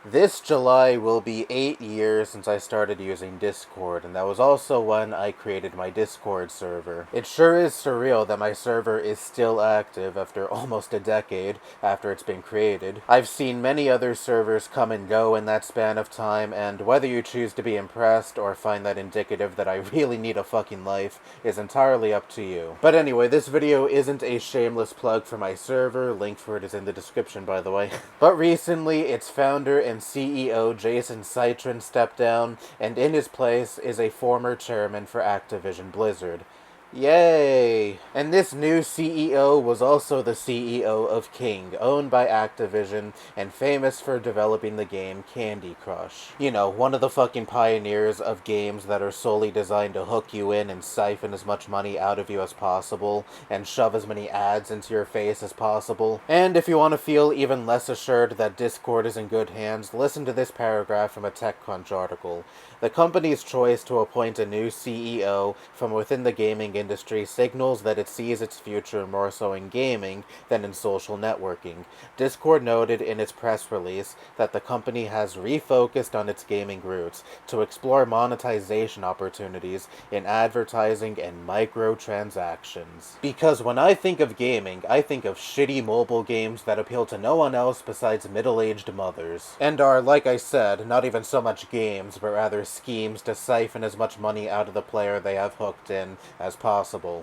This July will be 8 years since I started using Discord, and that was also when I created my Discord server. It sure is surreal that my server is still active after almost a decade after it's been created. I've seen many other servers come and go in that span of time, and whether you choose to be impressed or find that indicative that I really need a fucking life is entirely up to you. But anyway, this video isn't a shameless plug for my server, link for it is in the description by the way. But recently, its founder and CEO Jason Citron stepped down, and in his place is a former chairman for Activision Blizzard. Yay! And this new CEO was also the CEO of King, owned by Activision, and famous for developing the game Candy Crush. You know, one of the fucking pioneers of games that are solely designed to hook you in and siphon as much money out of you as possible, and shove as many ads into your face as possible. And if you want to feel even less assured that Discord is in good hands, listen to this paragraph from a TechCrunch article. The company's choice to appoint a new CEO from within the gaming industry signals that it sees its future more so in gaming than in social networking. Discord noted in its press release that the company has refocused on its gaming roots to explore monetization opportunities in advertising and microtransactions. Because when I think of gaming, I think of shitty mobile games that appeal to no one else besides middle-aged mothers. And are, like I said, not even so much games, but rather schemes to siphon as much money out of the player they have hooked in as possible.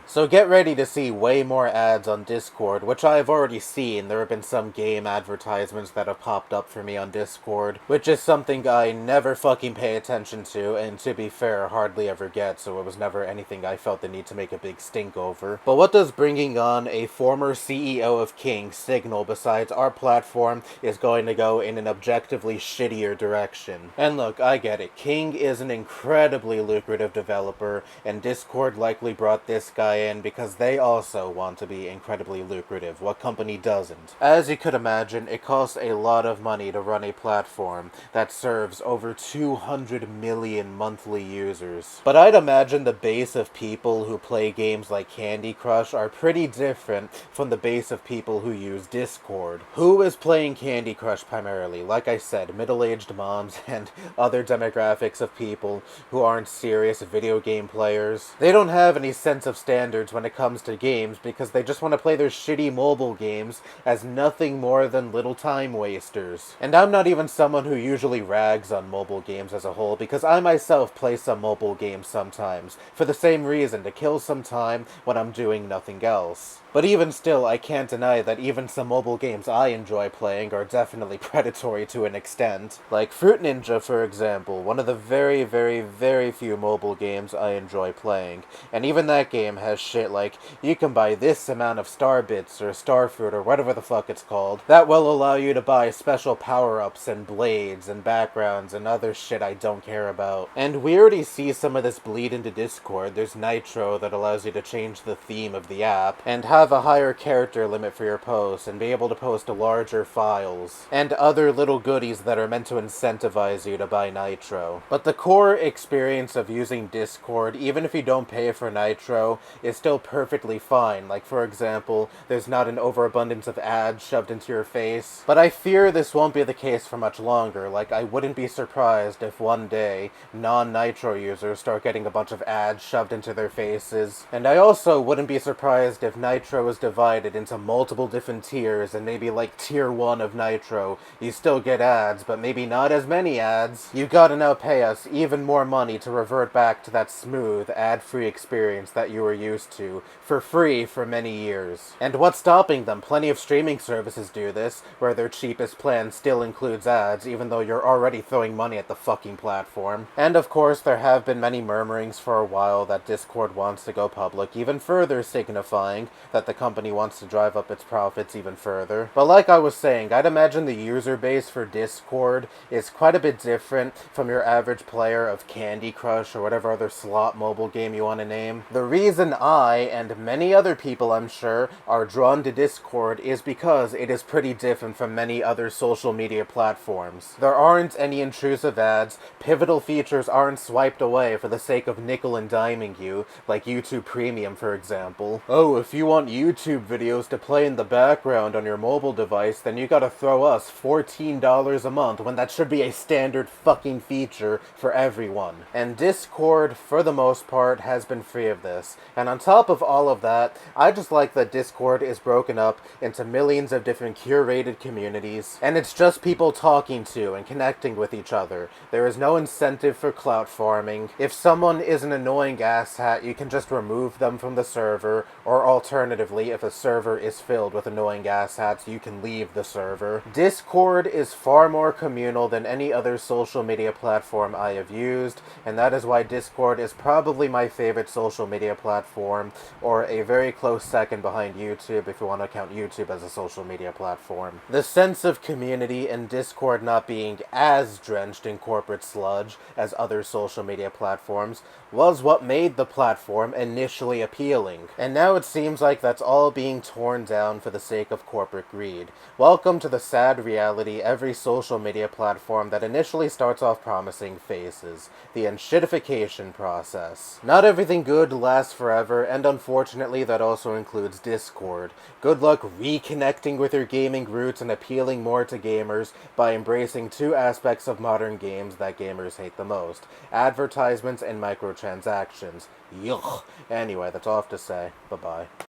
So get ready to see way more ads on Discord, which I have already seen. There have been some game advertisements that have popped up for me on Discord, which is something I never fucking pay attention to, and to be fair, hardly ever get, so it was never anything I felt the need to make a big stink over. But what does bringing on a former CEO of King signal besides our platform is going to go in an objectively shittier direction? And look, I get it. King is an incredibly lucrative developer, and Discord likely brought this guy in because they also want to be incredibly lucrative. What company doesn't? As you could imagine, it costs a lot of money to run a platform that serves over 200 million monthly users. But I'd imagine the base of people who play games like Candy Crush are pretty different from the base of people who use Discord. Who is playing Candy Crush primarily? Like I said, middle-aged moms and other demographics of people who aren't serious video game players. They don't have any sense of standards when it comes to games because they just want to play their shitty mobile games as nothing more than little time wasters. And I'm not even someone who usually rags on mobile games as a whole because I myself play some mobile games sometimes for the same reason, to kill some time when I'm doing nothing else. But even still, I can't deny that even some mobile games I enjoy playing are definitely predatory to an extent. Like Fruit Ninja, for example, one of the very, very, very few mobile games I enjoy playing. And even that game has shit like, you can buy this amount of star bits or star fruit or whatever the fuck it's called. That will allow you to buy special power-ups and blades and backgrounds and other shit I don't care about. And we already see some of this bleed into Discord. There's Nitro that allows you to change the theme of the app, and have a higher character limit for your posts, and be able to post larger files, and other little goodies that are meant to incentivize you to buy Nitro. But the core experience of using Discord, even if you don't pay for Nitro, is still perfectly fine. Like, for example, there's not an overabundance of ads shoved into your face. But I fear this won't be the case for much longer. Like, I wouldn't be surprised if one day non-Nitro users start getting a bunch of ads shoved into their faces. And I also wouldn't be surprised if Nitro is divided into multiple different tiers, and maybe like tier 1 of Nitro, you still get ads, but maybe not as many ads. You gotta now pay us even more money to revert back to that smooth, ad-free experience that you were used to, for free for many years. And what's stopping them? Plenty of streaming services do this, where their cheapest plan still includes ads, even though you're already throwing money at the fucking platform. And of course, there have been many murmurings for a while that Discord wants to go public, even further signifying that the company wants to drive up its profits even further. But like I was saying, I'd imagine the user base for Discord is quite a bit different from your average player of Candy Crush or whatever other slot mobile game you want to name. The The reason I, and many other people I'm sure, are drawn to Discord is because it is pretty different from many other social media platforms. There aren't any intrusive ads, pivotal features aren't swiped away for the sake of nickel and diming you, like YouTube Premium for example. Oh, if you want YouTube videos to play in the background on your mobile device, then you gotta throw us $14 a month when that should be a standard fucking feature for everyone. And Discord, for the most part, has been free of this. And on top of all of that, I just like that Discord is broken up into millions of different curated communities, and it's just people talking to and connecting with each other. There is no incentive for clout farming. If someone is an annoying asshat, you can just remove them from the server, or alternatively, if a server is filled with annoying asshats, you can leave the server. Discord is far more communal than any other social media platform I have used, and that is why Discord is probably my favorite social media platform, or a very close second behind YouTube if you want to count YouTube as a social media platform. The sense of community and Discord not being as drenched in corporate sludge as other social media platforms was what made the platform initially appealing. And now it seems like that's all being torn down for the sake of corporate greed. Welcome to the sad reality every social media platform that initially starts off promising faces. The enshittification process. Not everything good lasts forever, and unfortunately that also includes Discord. Good luck reconnecting with your gaming roots and appealing more to gamers by embracing two aspects of modern games that gamers hate the most: advertisements and microtransactions. Yuck. Anyway, that's all I have to say. Bye-bye.